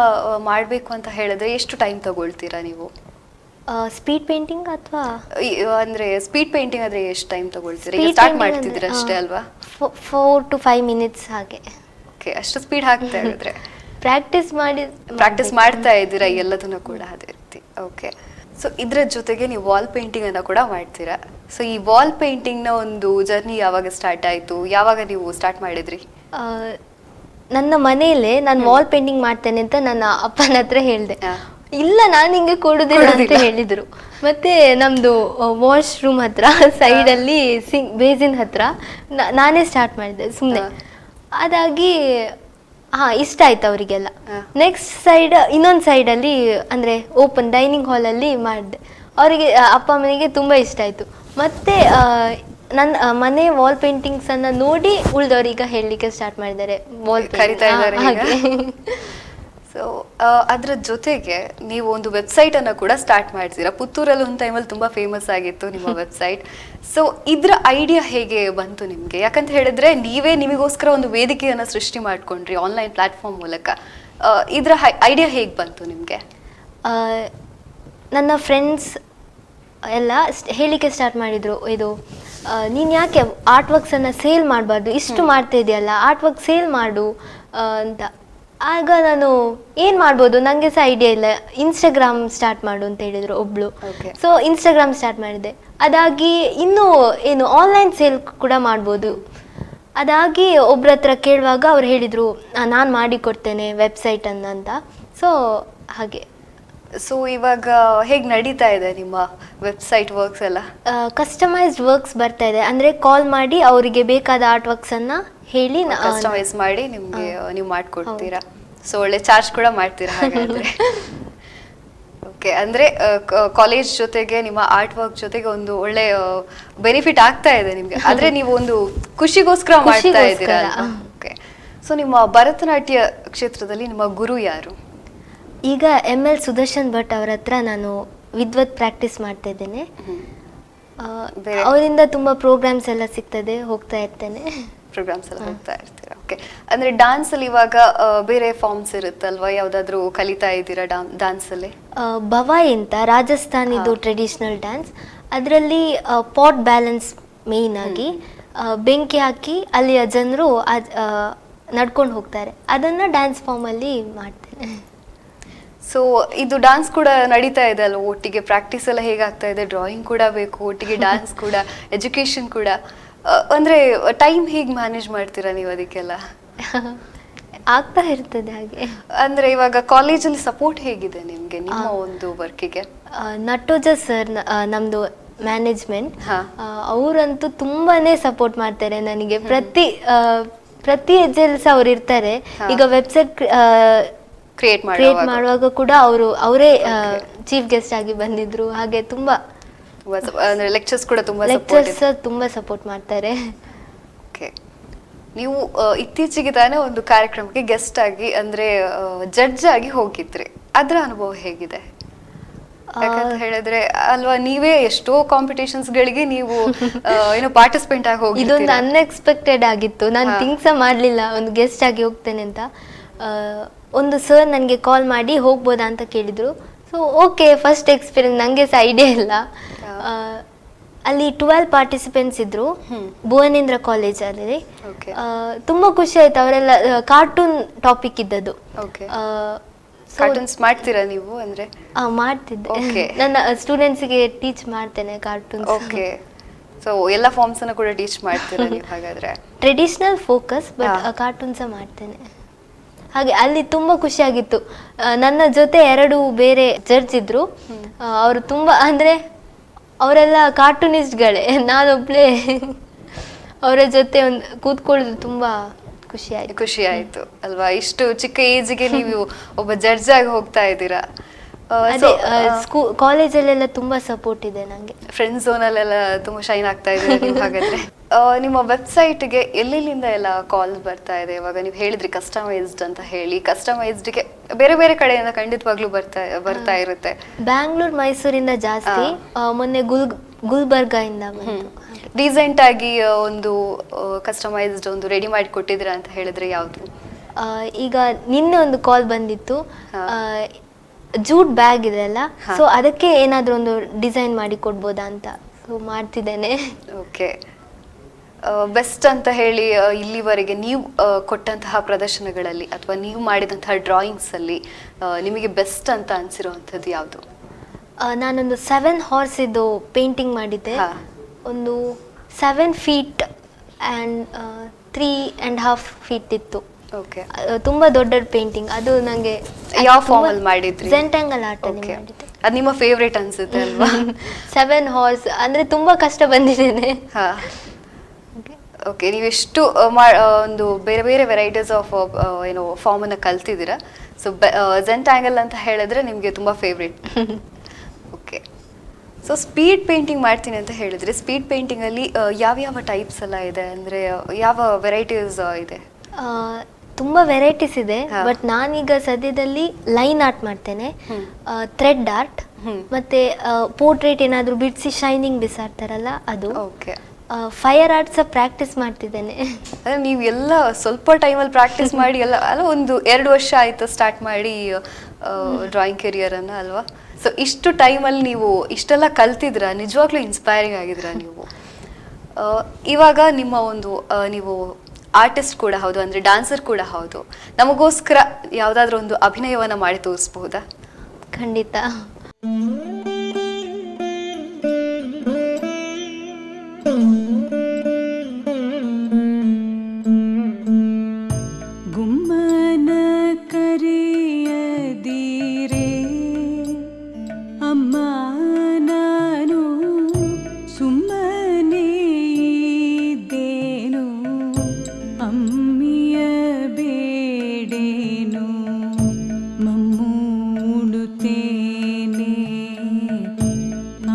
ಮಾಡಬೇಕು ಅಂತ ಹೇಳಿದ್ರೆ ಎಷ್ಟು ಟೈಮ್ ತಗೊಳ್ತೀರಾ ನೀವು? ಸ್ಪೀಡ್ ಪೇಂಟಿಂಗ್ ಅಥವಾ ಅಂದ್ರೆ ಸ್ಪೀಡ್ ಪೇಂಟಿಂಗ್ ಆದ್ರೆ ಎಷ್ಟು ಟೈಮ್ ತಗೊಳ್ತೀರಾ? ಈಗ ಸ್ಟಾರ್ಟ್ ಮಾಡ್ತಿದ್ದೀರಾ ಅಷ್ಟೇ ಅಲ್ವಾ? 4 to 5 minutes ಹಾಗೆ. ಓಕೆ, ಅಷ್ಟು ಸ್ಪೀಡ್ ಹಾಕ್ತಾ ಇದ್ರೆ ಪ್ರಾಕ್ಟೀಸ್ ಮಾಡ್ತಾ ಇದ್ದೀರಾ ಎಲ್ಲದನ್ನು ಕೂಡ ಅದೇ ರೀತಿ. ಓಕೆ, ಸೊ ಇದ್ರ ಜೊತೆಗೆ ನೀವು ವಾಲ್ ಪೇಂಟಿಂಗ್ ಅನ್ನ ಕೂಡ ಮಾಡ್ತೀರಾ. ಸೊ ಈ ವಾಲ್ ಪೇಂಟಿಂಗ್ ನ ಒಂದು ಜರ್ನಿ ಯಾವಾಗ ಸ್ಟಾರ್ಟ್ ಆಯ್ತು, ಯಾವಾಗ ನೀವು ಸ್ಟಾರ್ಟ್ ಮಾಡಿದ್ರಿ? ನನ್ನ ಮನೆಯಲ್ಲೇ ನಾನು ವಾಲ್ ಪೇಂಟಿಂಗ್ ಮಾಡ್ತೇನೆ ಅಂತ ನನ್ನ ಅಪ್ಪನ ಹತ್ರ ಹೇಳಿದೆ. ಇಲ್ಲ, ನಾನು ಹಿಂಗೆ ಕೊಡುದಿಲ್ಲ ಅಂತ ಹೇಳಿದ್ರು. ಮತ್ತೆ ನಮ್ದು ವಾಶ್ರೂಮ್ ಹತ್ರ ಸೈಡ್ ಅಲ್ಲಿ ಬೇಸಿನ್ ಹತ್ರ ನಾನೇ ಸ್ಟಾರ್ಟ್ ಮಾಡಿದೆ ಸುಮ್ಮನೆ. ಅದಾಗಿ ಇಷ್ಟ ಆಯ್ತು ಅವರಿಗೆಲ್ಲ. ನೆಕ್ಸ್ಟ್ ಸೈಡ್ ಇನ್ನೊಂದು ಸೈಡಲ್ಲಿ ಅಂದರೆ ಓಪನ್ ಡೈನಿಂಗ್ ಹಾಲಲ್ಲಿ ಮಾಡಿದೆ. ಅವರಿಗೆ ಅಪ್ಪ ಅಮ್ಮನಿಗೆ ತುಂಬ ಇಷ್ಟ ಆಯಿತು. ಮತ್ತು ನನ್ನ ಮನೆ ವಾಲ್ ಪೇಂಟಿಂಗ್ಸನ್ನು ನೋಡಿ ಉಳಿದವರೀಗ ಹೇಳಲಿಕ್ಕೆ ಸ್ಟಾರ್ಟ್ ಮಾಡಿದ್ದಾರೆ, ವಾಲ್ ಕರೀತಾ ಇದ್ದಾರೆ ಹಾಗೆ. ಸೊ ಅದ್ರ ಜೊತೆಗೆ ನೀವು ಒಂದು ವೆಬ್ಸೈಟ್ ಅನ್ನು ಕೂಡ ಸ್ಟಾರ್ಟ್ ಮಾಡ್ತೀರಾ. ಪುತ್ತೂರಲ್ಲಿ ಒಂದು ಟೈಮಲ್ಲಿ ತುಂಬಾ ಫೇಮಸ್ ಆಗಿತ್ತು ನಿಮ್ಮ ವೆಬ್ಸೈಟ್. ಸೊ ಇದ್ರ ಐಡಿಯಾ ಹೇಗೆ ಬಂತು ನಿಮ್ಗೆ? ಯಾಕಂತ ಹೇಳಿದ್ರೆ ನೀವೇ ನಿಮಗೋಸ್ಕರ ಒಂದು ವೇದಿಕೆಯನ್ನ ಸೃಷ್ಟಿ ಮಾಡ್ಕೊಂಡ್ರಿ ಆನ್ಲೈನ್ ಪ್ಲಾಟ್ಫಾರ್ಮ್ ಮೂಲಕ. ಇದ್ರ ಐಡಿಯಾ ಹೇಗೆ ಬಂತು ನಿಮ್ಗೆ? ನನ್ನ ಫ್ರೆಂಡ್ಸ್ ಎಲ್ಲ ಹೇಳಿಕೆ ಸ್ಟಾರ್ಟ್ ಮಾಡಿದ್ರು, ನೀನು ಯಾಕೆ ಆರ್ಟ್ ವರ್ಕ್ಸನ್ನು ಸೇಲ್ ಮಾಡಬಾರ್ದು, ಇಷ್ಟು ಮಾಡ್ತಾ ಇದೆಯಲ್ಲ, ಆರ್ಟ್ ವರ್ಕ್ ಸೇಲ್ ಮಾಡು ಅಂತ. ಆಗ ನಾನು ಏನು ಮಾಡ್ಬೋದು, ನನಗೆ ಸಹ ಐಡಿಯಾ ಇಲ್ಲ. ಇನ್ಸ್ಟಾಗ್ರಾಮ್ ಸ್ಟಾರ್ಟ್ ಮಾಡು ಅಂತ ಹೇಳಿದರು ಒಬ್ಳು. ಸೊ ಇನ್ಸ್ಟಾಗ್ರಾಮ್ ಸ್ಟಾರ್ಟ್ ಮಾಡಿದೆ. ಅದಾಗಿ ಇನ್ನೂ ಆನ್ಲೈನ್ ಸೇಲ್ ಕೂಡ ಮಾಡ್ಬೋದು. ಅದಾಗಿ ಒಬ್ರ ಹತ್ರ ಕೇಳುವಾಗ ಅವ್ರು ಹೇಳಿದರು, ನಾನು ಮಾಡಿಕೊಡ್ತೇನೆ ವೆಬ್ಸೈಟನ್ನು ಅಂತ. ಸೊ ಹಾಗೆ. ಸೊ ಇವಾಗ ಹೇಗೆ ನಡೀತಾ ಇದೆ ನಿಮ್ಮ ವೆಬ್ಸೈಟ್ ವರ್ಕ್ಸ್ ಎಲ್ಲ? ಕಸ್ಟಮೈಸ್ಡ್ ವರ್ಕ್ಸ್ ಬರ್ತಾ ಇದೆ. ಅಂದರೆ ಕಾಲ್ ಮಾಡಿ ಅವರಿಗೆ ಬೇಕಾದ ಆರ್ಟ್ ವರ್ಕ್ಸನ್ನು ಹೇಳಿ ಕಸ್ಟಮೈಸ್ ಮಾಡಿ ನಿಮಗೆ ನೀವು ಮಾಡಿಕೊಡ್ತೀರಾ. ಸೊ ಒಳ್ಳೆ ಚಾರ್ಜ್ ಕೂಡ ಮಾಡ್ತೀರಾ ಹಾಗಾದ್ರೆ. ಓಕೆ, ಅಂದ್ರೆ ಕಾಲೇಜ್ ಜೊತೆಗೆ ನಿಮ್ಮ ಆರ್ಟ್ ವರ್ಕ್ ಜೊತೆಗೆ ಒಂದು ಒಳ್ಳೆ ಬೆನಿಫಿಟ್ ಆಗ್ತಾ ಇದೆ ನಿಮ್ಗೆ. ಆದ್ರೆ ನೀವು ಒಂದು ಖುಷಿಗೋಸ್ಕರ ಮಾಡ್ತಾ ಇದ್ದೀರಾ. ಓಕೆ, ಸೊ ನಿಮ್ಮ ಭರತನಾಟ್ಯ ಕ್ಷೇತ್ರದಲ್ಲಿ ನಿಮ್ಮ ಗುರು ಯಾರು? ಈಗ ML ಸುದರ್ಶನ್ ಭಟ್ ಅವರ ಹತ್ರ ನಾನು ವಿದ್ವತ್ ಪ್ರಾಕ್ಟೀಸ್ ಮಾಡ್ತಾ ಇದ್ದೇನೆ. ಅವರಿಂದ ತುಂಬ ಪ್ರೋಗ್ರಾಮ್ಸ್ ಎಲ್ಲ ಸಿಗ್ತದೆ, ಹೋಗ್ತಾ ಇರ್ತೇನೆ. ಪ್ರೋಗ್ರಾಮ್ಸ್ ಎಲ್ಲ ಹೋಗ್ತಾ ಇರ್ತೀರಾ? ಓಕೆ, ಅಂದ್ರೆ ಡಾನ್ಸ್ ಅಲ್ಲಿ ಇವಾಗ ಬೇರೆ ಫಾರ್ಮ್ಸ್ ಇರುತ್ತಲ್ವಾ, ಯಾವ್ದಾದ್ರು ಕಲಿತಾ ಇದ್ದೀರಾ ಡಾನ್ಸ್ ಅಲ್ಲಿ? ಭವಾಯಿ ಅಂತ ರಾಜಸ್ಥಾನಿದು ಟ್ರೆಡಿಷನಲ್ ಡ್ಯಾನ್ಸ್. ಅದರಲ್ಲಿ ಪಾಟ್ ಬ್ಯಾಲೆನ್ಸ್ ಮೇಯ್ನ್ ಆಗಿ ಬೆಂಕಿ ಹಾಕಿ ಅಲ್ಲಿಯ ಜನರು ನಡ್ಕೊಂಡು ಹೋಗ್ತಾರೆ. ಅದನ್ನ ಡ್ಯಾನ್ಸ್ ಫಾರ್ಮ್ ಅಲ್ಲಿ ಮಾಡ್ತೇನೆ. ಸೊ ಇದು ಡಾನ್ಸ್ ಕೂಡ ನಡೀತಾ ಇದೆ ಅಲ್ವಾ ಒಟ್ಟಿಗೆ? ಪ್ರಾಕ್ಟೀಸ್ ಎಲ್ಲ ಹೇಗಾಗ್ತಾ ಇದೆ? ಡ್ರಾಯಿಂಗ್ ಕೂಡ ಬೇಕು, ಒಟ್ಟಿಗೆ ಡಾನ್ಸ್ ಕೂಡ, ಎಜುಕೇಶನ್ ಕೂಡ. ಅಂದ್ರೆ ಟೈಮ್ ಹೇಗೆ ಮ್ಯಾನೇಜ್ ಮಾಡ್ತೀರಾ ನೀವು ಅದಕ್ಕೆಲ್ಲ? ಆಗ್ತಾ ಇರ್ತದೆ ಹಾಗೆ. ಅಂದ್ರೆ ಇವಾಗ ಕಾಲೇಜಲ್ಲಿ ಸಪೋರ್ಟ್ ಹೇಗಿದೆ ನಿಮ್ಗೆ ನಿಮ್ಮ ಒಂದು ವರ್ಕಿಗೆ? ನಟೋಜ ಸರ್ ನಮ್ದು ಮ್ಯಾನೇಜ್ಮೆಂಟ್, ಅವರಂತೂ ತುಂಬಾನೇ ಸಪೋರ್ಟ್ ಮಾಡ್ತಾರೆ ನನಗೆ. ಪ್ರತಿ ಹೆಜ್ಜೆಯಲ್ಲಿ ಸಹ ಅವ್ರು ಇರ್ತಾರೆ. ಈಗ ವೆಬ್ಸೈಟ್ ಕ್ರಿಯೇಟ್ ಮಾಡುವಾಗ ಕೂಡ ಅವರೇ ಚೀಫ್ ಗೆಸ್ಟ್ ಆಗಿ ಬಂದಿದ್ರು. ಹಾಗೆ ತುಂಬಾ ಲೆಕ್ಚರ್ಸ್ ಕೂಡ ತುಂಬಾ ಸಪೋರ್ಟ್ ಮಾಡ್ತಾರೆ. ಓಕೆ, ನೀವು ಇತ್ತೀಚೆಗೆ ತಾನೇ ಒಂದು ಕಾರ್ಯಕ್ರಮಕ್ಕೆ ಗೆಸ್ಟ್ ಆಗಿ ಅಂದ್ರೆ ಜಡ್ಜ್ ಆಗಿ ಹೋಗಿದ್ರಿ, ಅದರ ಅನುಭವ ಹೇಗಿದೆ? ಯಾಕಂತ ಹೇಳಿದ್ರೆ ಅಲ್ವಾ, ನೀವೇ ಎಷ್ಟೋ ಕಾಂಪಿಟೇಷನ್ಸ್ ಗಳಿಗೆ ನೀವು ಏನೋ ಪಾರ್ಟಿಸಿಪೇಟ್ ಆಗಿ ಹೋಗಿ. ಇದೊಂದು ಅನ್ಎಕ್ಸ್ಪೆಕ್ಟೆಡ್ ಆಗಿತ್ತು. ನಾನು ಥಿಂಕ್ಸ್ ಮಾಡಲಿಲ್ಲ ಒಂದು ಗೆಸ್ಟ್ ಆಗಿ ಹೋಗ್ತೇನೆ ಅಂತ. ಒಂದು ಸರ್ ನನಗೆ ಕಾಲ್ ಮಾಡಿ ಹೋಗ್ಬೋದಾ ಅಂತ ಕೇಳಿದ್ರು. ಸೊ ಓಕೆ, ಫಸ್ಟ್ ಎಕ್ಸ್ಪೀರಿಯನ್ಸ್, ನನಗೆ ಸಹ ಐಡಿಯಾ ಇಲ್ಲ. ಅಲ್ಲಿ 12 ಪಾರ್ಟಿಸಿಪೆಂಟ್ಸ್ ಇದ್ರು ಭುವನೇಂದ್ರ ಕಾಲೇಜಲ್ಲಿ. Okay. ತುಂಬ ಖುಷಿ ಆಯ್ತು. ಅವರೆಲ್ಲ ಕಾರ್ಟೂನ್ ಟಾಪಿಕ್ ಇದ್ದದ್ದು. Okay. ಕಾರ್ಟೂನ್ಸ್ ಮಾಡ್ತೀರಾ ನೀವು ಅಂದ್ರೆ? ಮಾಡ್ತಿದ್ದೆ. Okay. ನನ್ನ ಸ್ಟೂಡೆಂಟ್ಸ್ಗೆ ಟೀಚ್ ಮಾಡ್ತೇನೆ ಕಾರ್ಟೂನ್ಸ್. ಓಕೆ. ಸೊ ಎಲ್ಲ ಫಾರ್ಮ್ಸ್ ಅನ್ನು ಕೂಡ ಟೀಚ್ ಮಾಡ್ತೀರಾ ನೀವು ಹಾಗಾದ್ರೆ? ಟ್ರೆಡಿಷನಲ್ ಫೋಕಸ್ ಬಟ್ ಕಾರ್ಟೂನ್ಸ ಮಾಡ್ತೇನೆ. ಹಾಗೆ ಅಲ್ಲಿ ತುಂಬ ಖುಷಿಯಾಗಿತ್ತು. ನನ್ನ ಜೊತೆ 2 ಬೇರೆ ಜಡ್ಜ್ ಇದ್ರು. ಅವರು ತುಂಬ ಅಂದರೆ ಅವರೆಲ್ಲ ಕಾರ್ಟೂನಿಸ್ಟ್ಗಳೇ. ನಾನೊಬ್ಳೆ ಅವರ ಜೊತೆ ಒಂದು ಕೂತ್ಕೊಳ್ಳೋದು ತುಂಬ ಖುಷಿ ಆಯ್ತು ಅಲ್ವಾ? ಇಷ್ಟು ಚಿಕ್ಕ ಏಜ್ಗೆ ನೀವು ಒಬ್ಬ ಜಡ್ಜ್ ಆಗಿ ಹೋಗ್ತಾ ಇದ್ದೀರಾ. ಕಾಲೇಜಲ್ಲೆಲ್ಲ ತುಂಬಾ ಸಪೋರ್ಟ್ ಇದೆ ನಂಗೆ. ಫ್ರೆಂಡ್ ಝೋನ್ ಅಲ್ಲೆಲ್ಲ ತುಂಬಾ ಶೈನ್ ಆಗ್ತಾ ಇದೆ ನೀವು ಹಾಗಾದ್ರೆ. ನಿಮ್ಮ ವೆಬ್ಸೈಟ್ಗೆ ಎಲ್ಲೆಲ್ಲಿಂದ ಎಲ್ಲ ಕಾಲ್ ಬರ್ತಾ ಇದೆ? ಇವಾಗ ನೀವು ಹೇಳಿದ್ರಿ ಕಸ್ಟಮೈಸ್ಡ್ ಅಂತ ಹೇಳಿ, ಕಸ್ಟಮೈಸ್ಡ್ಗೆ ಬೇರೆ ಬೇರೆ ಕಡೆಯಿಂದ ಖಂಡಿತವಾಗ್ಲೂ ಬರ್ತಾ ಇರುತ್ತೆ. ಬ್ಯಾಂಗ್ಳೂರ್ ಮೈಸೂರಿಂದ ಜಾಸ್ತಿ, ಮೊನ್ನೆ ಗುಲ್ಬರ್ಗ ಇಂದ ಬಂತು. ರೀಸೆಂಟ್ ಆಗಿ ಒಂದು ಕಸ್ಟಮೈಸ್ಡ್ ಒಂದು ರೆಡಿ ಮಾಡಿ ಕೊಟ್ಟಿದ್ದೀರಾ ಅಂತ ಹೇಳಿದ್ರೆ ಯಾವುದು? ಈಗ ನಿನ್ನೆ ಒಂದು ಕಾಲ್ ಬಂದಿತ್ತು, ಜೂಟ್ ಬ್ಯಾಗ್ ಇದೆ ಅಲ್ಲ, ಸೊ ಅದಕ್ಕೆ ಏನಾದರೂ ಒಂದು ಡಿಸೈನ್ ಮಾಡಿ ಕೊಡ್ಬೋದಾ ಅಂತ ಮಾಡ್ತಿದ್ದೇನೆ. ಓಕೆ. ಬೆಸ್ಟ್ ಅಂತ ಹೇಳಿ ಇಲ್ಲಿವರೆಗೆ ನೀವು ಕೊಟ್ಟಂತಹ ಪ್ರದರ್ಶನಗಳಲ್ಲಿ ಅಥವಾ ನೀವು ಮಾಡಿದಂತಹ ಡ್ರಾಯಿಂಗ್ಸ್ ಅಲ್ಲಿ ನಿಮಗೆ ಬೆಸ್ಟ್ ಅಂತ ಅನ್ಸಿರುವಂಥದ್ದು ಯಾವುದು? ನಾನೊಂದು 7 ಹಾರ್ಸ್ ಇದ್ದು ಪೇಂಟಿಂಗ್ ಮಾಡಿದ್ದೆ. ಒಂದು 7 feet and 3.5 feet ಇತ್ತು. ಓಕೆ. ತುಂಬಾ ದೊಡ್ಡ ಪೇಂಟಿಂಗ್. ಅದು ನಂಗೆ ಯಾವ ಫಾರ್ಮ್ ಅಲ್ಲಿ ಮಾಡಿದ್ರಿ? ಜೆಂಟಾಂಗಲ್ ಆರ್ಟ್ ಅಲ್ಲಿ ಮಾಡಿದ್ದೆ. ಅದು ನಿಮ್ಮ ಫೇವರೇಟ್ ಅನ್ಸುತ್ತೆ ಅಲ್ವಾ? 7 ಹಾರ್ಸ್ ಅಂದ್ರೆ ತುಂಬಾ ಕಷ್ಟ ಬಂದಿದ್ದೇನೆ. ಹಾ. ಓಕೆ. ನೀವು ಎಷ್ಟು ಒಂದು ಬೇರೆ ಬೇರೆ ವೆರೈಟೀಸ್ ಆಫ್ ಏನೋ ಫಾರ್ಮ್ ಅನ್ನ ಕಲ್ತಿದ್ದೀರಾ. ಸೊ ಜೆಂಟಾಂಗಲ್ ಅಂತ ಹೇಳಿದ್ರೆ ನಿಮಗೆ ತುಂಬಾ favourite. Okay. So speed painting ಮಾಡ್ತೀನಿ ಅಂತ ಹೇಳಿದ್ರೆ, ಸ್ಪೀಡ್ ಪೇಂಟಿಂಗ್ ಅಲ್ಲಿ ಯಾವ ಟೈಪ್ಸ್ ಎಲ್ಲ ಇದೆ ಅಂದ್ರೆ ಯಾವ ವೆರೈಟೀಸ್ ಇದೆ? ತುಂಬಾ ವೆರೈಟೀಸ್ ಇದೆ, ಬಟ್ ನಾನೀಗ ಸದ್ಯದಲ್ಲಿ ಲೈನ್ ಆರ್ಟ್ ಮಾಡ್ತೇನೆ, ಥ್ರೆಡ್ ಆರ್ಟ್, ಮತ್ತೆ ಪೋರ್ಟ್ರೇಟ್ ಏನಾದ್ರು ಬಿಡಿಸಿ ಶೈನಿಂಗ್ ಬಿಸಾಡ್ತಾರಲ್ಲ ಅದು. ಓಕೆ. ಫೈರ್ ಆರ್ಟ್ಸ್ ಪ್ರಾಕ್ಟೀಸ್ ಮಾಡ್ತಿದ್ದೇನೆ. ಅಂದ್ರೆ ನೀವು ಎಲ್ಲ ಸ್ವಲ್ಪ ಟೈಮಲ್ಲಿ ಪ್ರಾಕ್ಟೀಸ್ ಮಾಡಿ ಎಲ್ಲ ಅಲ್ಲ, ಒಂದು 2 ವರ್ಷ ಆಯ್ತು ಸ್ಟಾರ್ಟ್ ಮಾಡಿ ಡ್ರಾಯಿಂಗ್ ಕೆರಿಯರ್ ಅನ್ನ ಅಲ್ವಾ? ಸೊ ಇಷ್ಟು ಟೈಮಲ್ಲಿ ನೀವು ಇಷ್ಟೆಲ್ಲ ಕಲ್ತಿದ್ರ, ನಿಜವಾಗ್ಲೂ ಇನ್ಸ್ಪೈರಿಂಗ್ ಆಗಿದ್ರ ನೀವು. ಇವಾಗ ನಿಮ್ಮ ಒಂದು ನೀವು ಆರ್ಟಿಸ್ಟ್ ಕೂಡ ಹೌದು, ಅಂದ್ರೆ ಡಾನ್ಸರ್ ಕೂಡ ಹೌದು. ನಮಗೋಸ್ಕರ ಯಾವ್ದಾದ್ರು ಒಂದು ಅಭಿನಯವನ್ನ ಮಾಡಿ ತೋರಿಸಬಹುದಾ? ಖಂಡಿತ. ಗುಮ್ಮನ ಕರೆಯದಿರೆ ಅಮ್ಮ ನಾನು ಸುಮ್ಮನೆ ಇದ್ದೇನು, ಅಮ್ಮಿಯ ಬೇಡೇನು ಮಮ್ಮೂಡುತ್ತೇನೆ,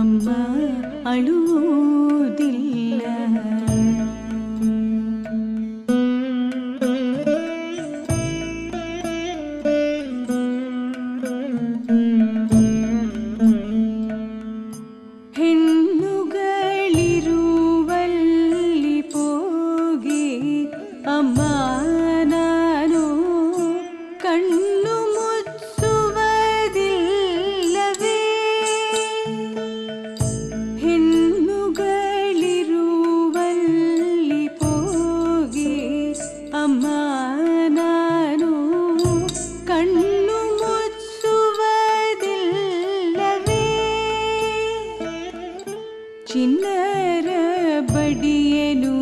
ಅಮ್ಮ ಅಳುವುದಿಲ್ಲ. ಹೆಣ್ಣುಗಳಿರುವಲ್ಲಿ ಪೋಗಿ ಅಮ್ಮ ನಾನು ಕಣ್ಣು ಮುಚ್ಚುವುದಿಲ್ಲವೇ, ಹೆಣ್ಣುಗಳಿರುವಲ್ಲಿ ಪೋಗಿ ಅಮ್ಮ ನಾನು ಕಣ್ಣು ಮುಚ್ಚುವುದಿಲ್ಲವೇ, ಚಿನ್ನರ ಬಡಿಯೇನು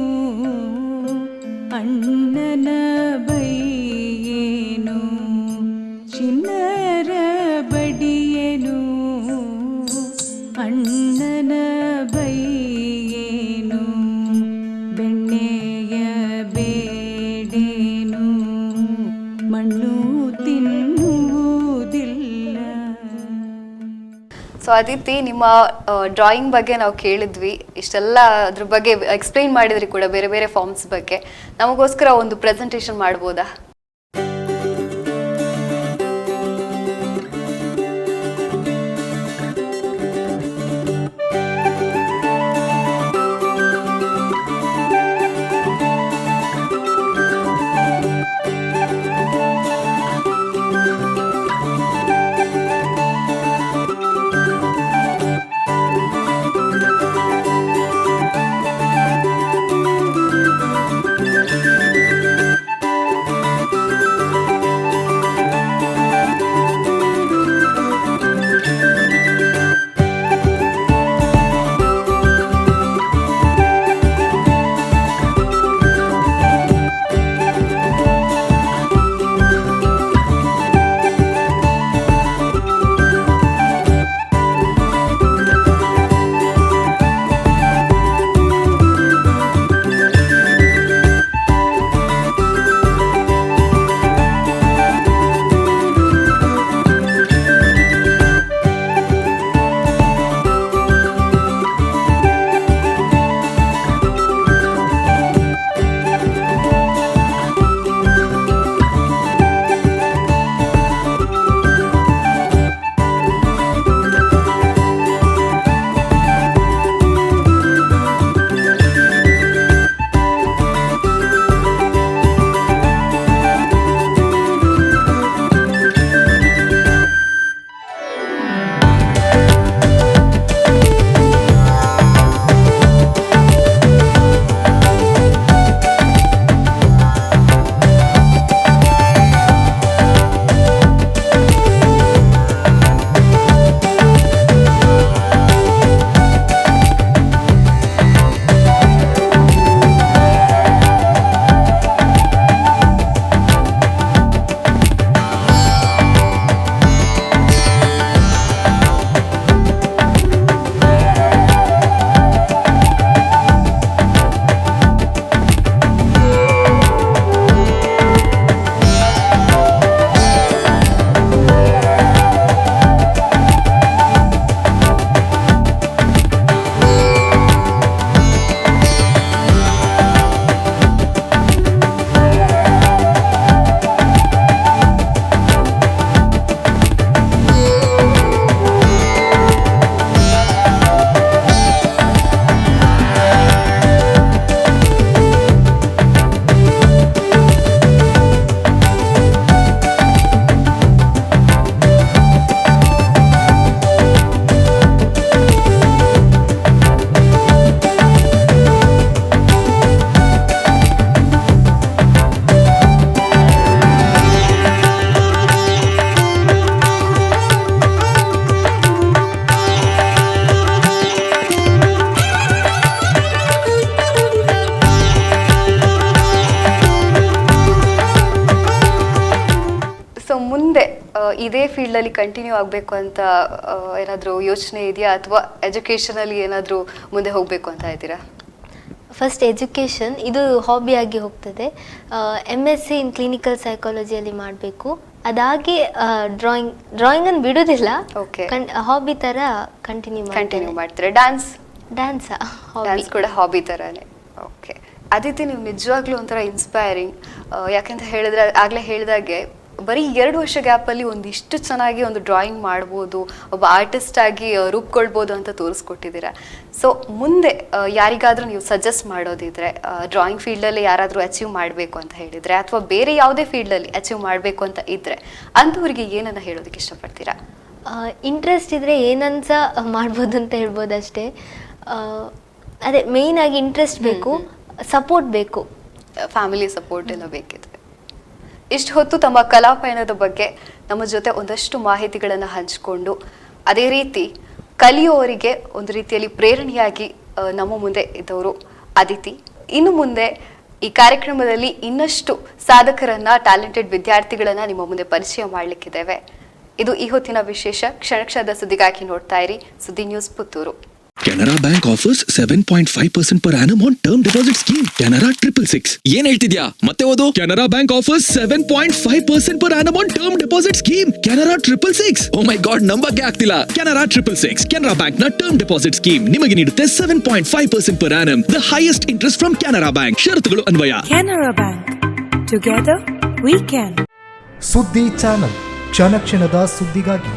ಅಣ್ಣನ ಬೈಯೇನು, ಚಿನ್ನರ ಬಡಿಯೇನು ಅಣ್ಣನ ಬೈಯೇನು, ಬೆಣ್ಣೆಯ ಬೇಡೇನು ಮಣ್ಣು ತಿನ್ನುವುದಿಲ್ಲ. ಸೊ ಅದಿತಿ, ನಿಮ್ಮ ಡ್ರಾಯಿಂಗ್ ಬಗ್ಗೆ ನಾವು ಕೇಳಿದ್ವಿ, ಇಷ್ಟೆಲ್ಲ ಅದ್ರ ಬಗ್ಗೆ ಎಕ್ಸ್ಪ್ಲೈನ್ ಮಾಡಿದ್ರಿ ಕೂಡ, ಬೇರೆ ಬೇರೆ ಫಾರ್ಮ್ಸ್ ಬಗ್ಗೆ. ನಮಗೋಸ್ಕರ ಒಂದು ಪ್ರೆಸೆಂಟೇಷನ್ ಮಾಡ್ಬೋದಾ? ಇದೇ ಫೀಲ್ಡಲ್ಲಿ ಕಂಟಿನ್ಯೂ ಆಗಬೇಕು ಅಂತ ಏನಾದರೂ ಯೋಚನೆ ಇದೆಯಾ, ಅಥವಾ ಎಜುಕೇಷನಲ್ಲಿ ಏನಾದರೂ ಮುಂದೆ ಹೋಗಬೇಕು ಅಂತ ಇದ್ದೀರಾ? ಫಸ್ಟ್ ಎಜುಕೇಷನ್, ಇದು ಹಾಬಿಯಾಗಿ ಹೋಗ್ತದೆ. MSc ಇನ್ ಕ್ಲಿನಿಕಲ್ ಸೈಕಾಲಜಿಯಲ್ಲಿ ಮಾಡಬೇಕು. ಅದಾಗಿ ಡ್ರಾಯಿಂಗನ್ನು ಬಿಡೋದಿಲ್ಲ, ಹಾಬಿ ಥರ ಕಂಟಿನ್ಯೂ ಮಾಡ್ತಾರೆ. ಡ್ಯಾನ್ಸ್ ಕೂಡ ಹಾಬಿ ಥರನೇ. ಓಕೆ ಅದಿತಿ, ನೀವು ನಿಜವಾಗ್ಲೂ ಒಂಥರ ಇನ್ಸ್ಪೈರಿಂಗ್. ಯಾಕೆಂತ ಹೇಳಿದ್ರೆ ಆಗಲೇ ಹೇಳಿದಾಗೆ ಬರೀ 2 ವರ್ಷ ಗ್ಯಾಪಲ್ಲಿ ಒಂದಿಷ್ಟು ಚೆನ್ನಾಗಿ ಒಂದು ಡ್ರಾಯಿಂಗ್ ಮಾಡ್ಬೋದು, ಒಬ್ಬ ಆರ್ಟಿಸ್ಟ್ ಆಗಿ ರೂಪುಗೊಳ್ಬೋದು ಅಂತ ತೋರಿಸ್ಕೊಟ್ಟಿದ್ದೀರಾ. ಸೊ ಮುಂದೆ ಯಾರಿಗಾದರೂ ನೀವು ಸಜೆಸ್ಟ್ ಮಾಡೋದಿದ್ರೆ, ಡ್ರಾಯಿಂಗ್ ಫೀಲ್ಡಲ್ಲಿ ಯಾರಾದರೂ ಅಚೀವ್ ಮಾಡಬೇಕು ಅಂತ ಹೇಳಿದರೆ, ಅಥವಾ ಬೇರೆ ಯಾವುದೇ ಫೀಲ್ಡಲ್ಲಿ ಅಚೀವ್ ಮಾಡಬೇಕು ಅಂತ ಇದ್ದರೆ ಅಂಥವ್ರಿಗೆ ಏನನ್ನ ಹೇಳೋದಕ್ಕೆ ಇಷ್ಟಪಡ್ತೀರಾ? ಇಂಟ್ರೆಸ್ಟ್ ಇದ್ದರೆ ಏನಂತ ಮಾಡ್ಬೋದು ಅಂತ ಹೇಳ್ಬೋದು ಅಷ್ಟೇ. ಅದೇ ಮೇಯ್ನ್ ಆಗಿ ಇಂಟ್ರೆಸ್ಟ್ ಬೇಕು, ಸಪೋರ್ಟ್ ಬೇಕು, ಫ್ಯಾಮಿಲಿ ಸಪೋರ್ಟ್ ಎಲ್ಲ ಬೇಕಿದೆ. ಇಷ್ಟು ಹೊತ್ತು ತಮ್ಮ ಕಲಾ ಪಯಣದ ಬಗ್ಗೆ ನಮ್ಮ ಜೊತೆ ಒಂದಷ್ಟು ಮಾಹಿತಿಗಳನ್ನು ಹಂಚಿಕೊಂಡು, ಅದೇ ರೀತಿ ಕಲಿಯುವವರಿಗೆ ಒಂದು ರೀತಿಯಲ್ಲಿ ಪ್ರೇರಣೆಯಾಗಿ ನಮ್ಮ ಮುಂದೆ ಇದ್ದವರು ಅದಿತಿ. ಇನ್ನು ಮುಂದೆ ಈ ಕಾರ್ಯಕ್ರಮದಲ್ಲಿ ಇನ್ನಷ್ಟು ಸಾಧಕರನ್ನ, ಟ್ಯಾಲೆಂಟೆಡ್ ವಿದ್ಯಾರ್ಥಿಗಳನ್ನ ನಿಮ್ಮ ಮುಂದೆ ಪರಿಚಯ ಮಾಡಲಿಕ್ಕಿದ್ದೇವೆ. ಇದು ಈ ಹೊತ್ತಿನ ವಿಶೇಷ. ಕ್ಷಣದ ಸುದ್ದಿಗಾಗಿ ನೋಡ್ತಾ ಇರಿ ಸುದ್ದಿ news Puttur. Canara Bank offers 7.5% per annum on term deposit scheme. Canara 666. ಏನ್ ಹೇಳ್ತಿದ್ಯಾ? ಮತ್ತೆ ಓದು. Canara Bank offers 7.5% per annum on term deposit scheme. Canara 666. Oh my god, ನಂಬಕ್ಕೆ ಆಗ್ತಿಲ್ಲ. Canara 666. Canara Bank ನ term deposit scheme ನಿಮಗೆ ನೀಡುತ್ತೆ 7.5% per annum. The highest interest from Canara Bank. ಷರತ್ತುಗಳು ಅನ್ವಯ. Canara Bank. Together we can. ಸುದ್ದಿ channel, ಕ್ಷಣದ ಸುದ್ದಿಗಾಗಿ.